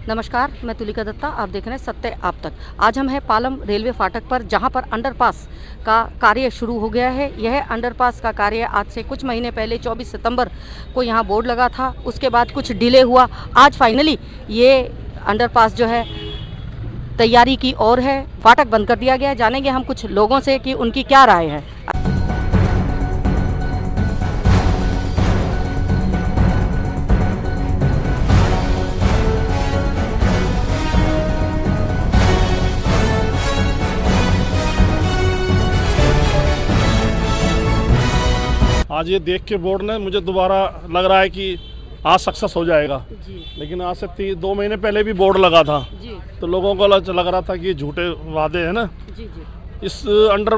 नमस्कार, मैं तुलिका दत्ता। आप देख रहे हैं सत्य आप तक। आज हम हैं पालम रेलवे फाटक पर, जहां पर अंडरपास का कार्य शुरू हो गया है। यह अंडरपास का कार्य आज से कुछ महीने पहले 24 सितंबर को यहां बोर्ड लगा था, उसके बाद कुछ डिले हुआ। आज फाइनली ये अंडरपास जो है तैयारी की ओर है। फाटक बंद कर दिया गया है। जानेंगे हम कुछ लोगों से कि उनकी क्या राय है। आज ये देख के बोर्ड ने मुझे दोबारा लग रहा है कि आज सक्सेस हो जाएगा जी। लेकिन आज से 2 महीने पहले भी बोर्ड लगा था जी। तो लोगों को लग रहा था कि झूठे वादे हैं ना। जी जी। इस अंडर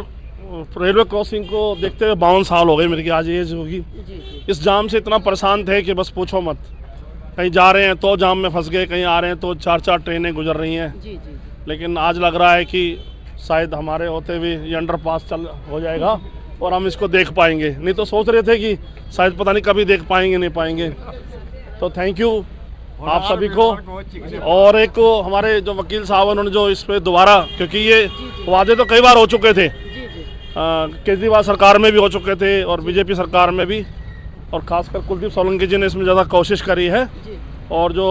रेलवे क्रॉसिंग को देखते हुए 52 साल हो गए मेरी आज एज होगी। जी। इस जाम से इतना परेशान थे कि बस पूछो मत। कहीं जा रहे हैं तो जाम में फंस गए, कहीं आ रहे हैं तो 4-4 ट्रेनें गुजर रही हैं। जी जी। लेकिन आज लग रहा है कि शायद हमारे होते हुए ये अंडरपास हो जाएगा और हम इसको देख पाएंगे। नहीं तो सोच रहे थे कि शायद पता नहीं कभी देख पाएंगे नहीं पाएंगे। तो थैंक यू आप सभी को। और एक को हमारे जो वकील साहब उन्होंने जो इस पे दोबारा, क्योंकि ये वादे तो कई बार हो चुके थे, केजरीवाल सरकार में भी हो चुके थे और बीजेपी सरकार में भी, और खासकर कुलदीप सोलंकी जी ने इसमें ज़्यादा कोशिश करी है। और जो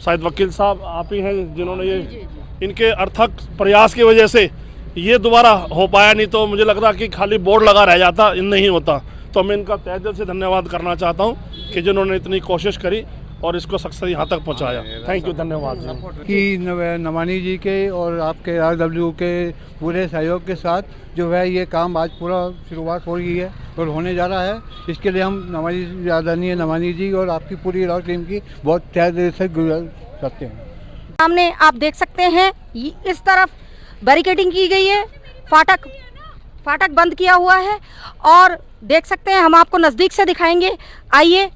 शायद वकील साहब आप ही हैं जिन्होंने ये इनके अर्थक प्रयास की वजह से ये दोबारा हो पाया। नहीं तो मुझे लग रहा कि खाली बोर्ड लगा रह जाता, नहीं होता। तो मैं इनका तहे दिल से धन्यवाद करना चाहता हूँ कि जिन्होंने इतनी कोशिश करी और इसको सक्सेस यहाँ तक पहुँचाया। थैंक यू, धन्यवाद कि नवानी जी के और आपके RW के पूरे सहयोग के साथ जो है ये काम आज पूरा शुरुआत हो रही है और होने जा रहा है। इसके लिए हम आदरणीय नवानी जी और आपकी पूरी रॉ टीम की बहुत तहे दिल से गुजारिश करते हैं। सामने आप देख सकते हैं इस तरफ बैरिकेडिंग की गई है, फाटक बंद किया हुआ है और देख सकते हैं, हम आपको नज़दीक से दिखाएंगे। आइए,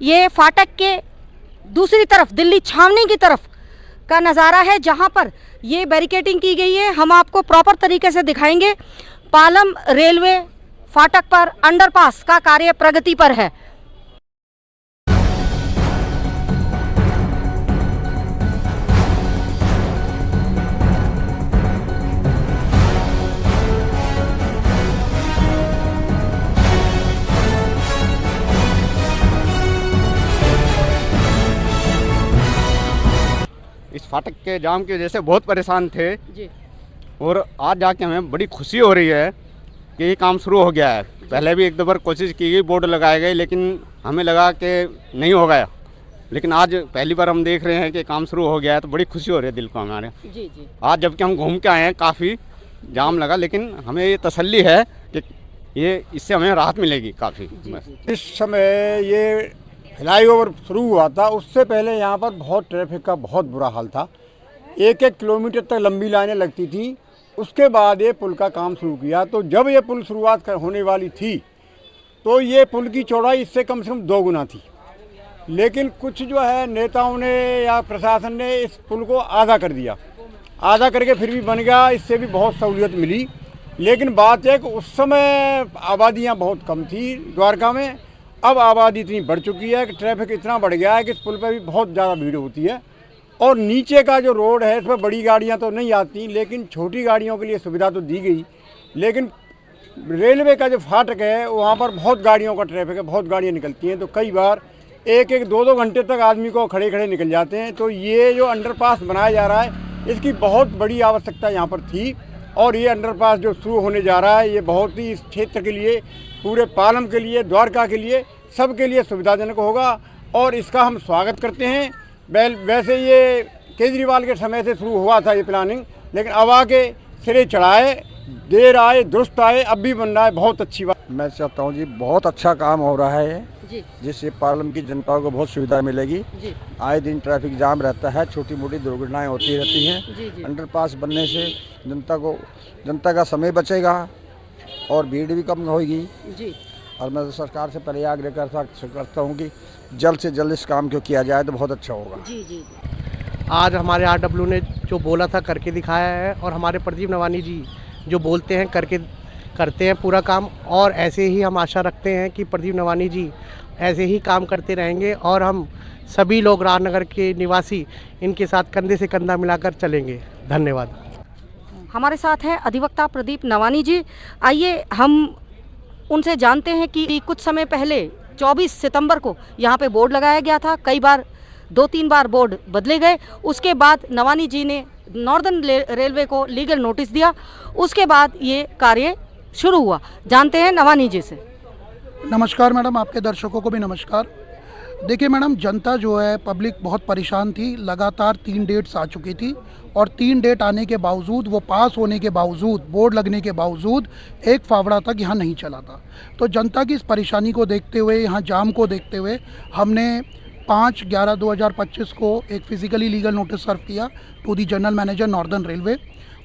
ये फाटक के दूसरी तरफ दिल्ली छावनी की तरफ का नज़ारा है जहां पर ये बैरिकेडिंग की गई है। हम आपको प्रॉपर तरीके से दिखाएंगे। पालम रेलवे फाटक पर अंडरपास का कार्य प्रगति पर है। इस फाटक के जाम की वजह से बहुत परेशान थे जी। और आज जाके हमें बड़ी खुशी हो रही है कि ये काम शुरू हो गया है। पहले भी 1-2 बार कोशिश की गई, बोर्ड लगाए गए, लेकिन हमें लगा कि नहीं हो गया। लेकिन आज पहली बार हम देख रहे हैं कि काम शुरू हो गया है, तो बड़ी खुशी हो रही है दिल को हमारे। जी जी। आज जबकि हम घूम के आए हैं, काफ़ी जाम लगा, लेकिन हमें ये तसल्ली है कि ये इससे हमें राहत मिलेगी काफ़ी। इस समय ये फ्लाईओवर शुरू हुआ था, उससे पहले यहाँ पर बहुत ट्रैफिक का बहुत बुरा हाल था। 1-1 किलोमीटर तक लंबी लाइनें लगती थी। उसके बाद ये पुल का काम शुरू किया, तो जब ये पुल शुरुआत होने वाली थी तो ये पुल की चौड़ाई इससे कम से कम 2 गुना थी। लेकिन कुछ जो है नेताओं ने या प्रशासन ने इस पुल को आधा कर दिया, आधा करके फिर भी बन गया। इससे भी बहुत सहूलियत मिली। लेकिन बात है कि उस समय आबादियाँ बहुत कम थी द्वारका में। अब आबादी इतनी बढ़ चुकी है कि ट्रैफिक इतना बढ़ गया है कि इस पुल पर भी बहुत ज़्यादा भीड़ होती है। और नीचे का जो रोड है इस पर बड़ी गाड़ियां तो नहीं आती, लेकिन छोटी गाड़ियों के लिए सुविधा तो दी गई। लेकिन रेलवे का जो फाटक है वहाँ पर बहुत गाड़ियों का ट्रैफिक है, बहुत गाड़ियाँ निकलती हैं। तो कई बार 1-1, 2-2 घंटे तक आदमी को खड़े खड़े निकल जाते हैं। तो ये जो अंडरपास बनाया जा रहा है इसकी बहुत बड़ी आवश्यकता यहाँ पर थी। और ये अंडरपास जो शुरू होने जा रहा है ये बहुत ही इस क्षेत्र के लिए, पूरे पालम के लिए, द्वारका के लिए, सबके लिए सुविधाजनक होगा और इसका हम स्वागत करते हैं। वैसे ये केजरीवाल के समय से शुरू हुआ था ये प्लानिंग, लेकिन अब आके सिरे चढ़ाए, देर आए दुरुस्त आए, अब भी बन रहा है। बहुत अच्छी बात। मैं चाहता हूँ जी, बहुत अच्छा काम हो रहा है जी। जिससे पालम की जनता को बहुत सुविधा मिलेगी जी। आए दिन ट्रैफिक जाम रहता है, छोटी मोटी दुर्घटनाएं होती रहती हैं। जी जी। अंडरपास बनने से जनता का समय बचेगा और भीड़ भी कम होगी। जी। और मैं तो सरकार से पहले आग्रह करता हूँ कि जल्द से जल्द इस काम को किया जाए तो बहुत अच्छा होगा। जी जी। आज हमारे RW ने जो बोला था करके दिखाया है और हमारे प्रदीप नवानी जी जो बोलते हैं करके करते हैं पूरा काम। और ऐसे ही हम आशा रखते हैं कि प्रदीप नवानी जी ऐसे ही काम करते रहेंगे और हम सभी लोग राजनगर के निवासी इनके साथ कंधे से कंधा मिलाकर चलेंगे। धन्यवाद। हमारे साथ हैं अधिवक्ता प्रदीप नवानी जी। आइए हम उनसे जानते हैं कि कुछ समय पहले 24 सितंबर को यहाँ पे बोर्ड लगाया गया था, कई बार 2-3 बार बोर्ड बदले गए। उसके बाद नवानी जी ने नॉर्दर्न रेलवे को लीगल नोटिस दिया, उसके बाद ये कार्य शुरू हुआ। जानते हैं नवानी जी से। नमस्कार मैडम, आपके दर्शकों को भी नमस्कार। देखिए मैडम, जनता जो है, पब्लिक बहुत परेशान थी। लगातार 3 डेट्स आ चुकी थी और 3 डेट आने के बावजूद, वो पास होने के बावजूद, बोर्ड लगने के बावजूद एक फावड़ा तक यहाँ नहीं चला था। तो जनता की इस परेशानी को देखते हुए, यहाँ जाम को देखते हुए, हमने 5/11/2025 को एक फिजिकली लीगल नोटिस सर्व किया to the general manager Northern Railway.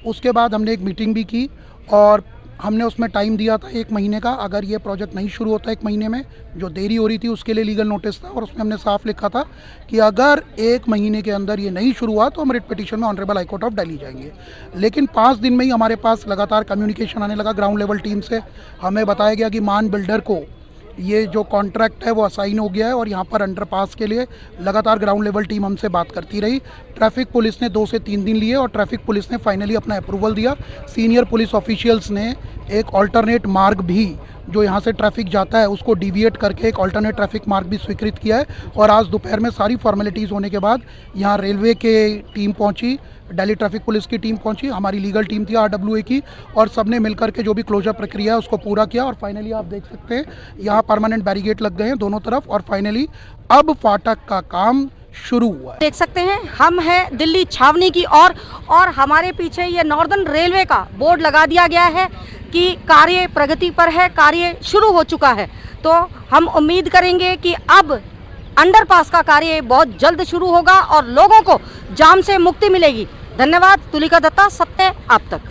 उसके बाद हमने एक मीटिंग भी की और हमने उसमें टाइम दिया था 1 महीने का। अगर ये प्रोजेक्ट नहीं शुरू होता 1 महीने में, जो देरी हो रही थी उसके लिए लीगल नोटिस था और उसमें हमने साफ लिखा था कि अगर 1 महीने के अंदर ये नहीं शुरू हुआ तो हम रिट पिटीशन में honourable high court of Delhi जाएंगे। लेकिन 5 दिन में ही हमारे पास लगातार कम्युनिकेशन आने लगा ग्राउंड लेवल टीम से। हमें बताया गया कि मान बिल्डर को ये जो कॉन्ट्रैक्ट है वो असाइन हो गया है और यहाँ पर अंडरपास के लिए लगातार ग्राउंड लेवल टीम हमसे बात करती रही। ट्रैफिक पुलिस ने 2 से 3 दिन लिए और ट्रैफिक पुलिस ने फाइनली अपना अप्रूवल दिया। सीनियर पुलिस ऑफिशियल्स ने एक अल्टरनेट मार्ग भी, जो यहाँ से ट्रैफिक जाता है उसको डिविएट करके एक अल्टरनेट ट्रैफिक मार्ग भी स्वीकृत किया है। और आज दोपहर में सारी फॉर्मेलिटीज़ होने के बाद यहाँ रेलवे के टीम पहुँची, दिल्ली ट्रैफिक पुलिस की टीम पहुंची, हमारी लीगल टीम थी RWA की, और सबने मिलकर के जो भी क्लोजर प्रक्रिया है उसको पूरा किया। और फाइनली आप देख सकते हैं यहाँ परमानेंट बैरिकेड लग गए हैं दोनों तरफ और फाइनली अब फाटक का काम शुरू हुआ है। देख सकते हैं हम हैं दिल्ली छावनी की और हमारे पीछे ये नॉर्दर्न रेलवे का बोर्ड लगा दिया गया है कि कार्य प्रगति पर है, कार्य शुरू हो चुका है। तो हम उम्मीद करेंगे कि अब अंडरपास का कार्य बहुत जल्द शुरू होगा और लोगों को जाम से मुक्ति मिलेगी। धन्यवाद। तुलिका दत्ता, सत्य आप तक।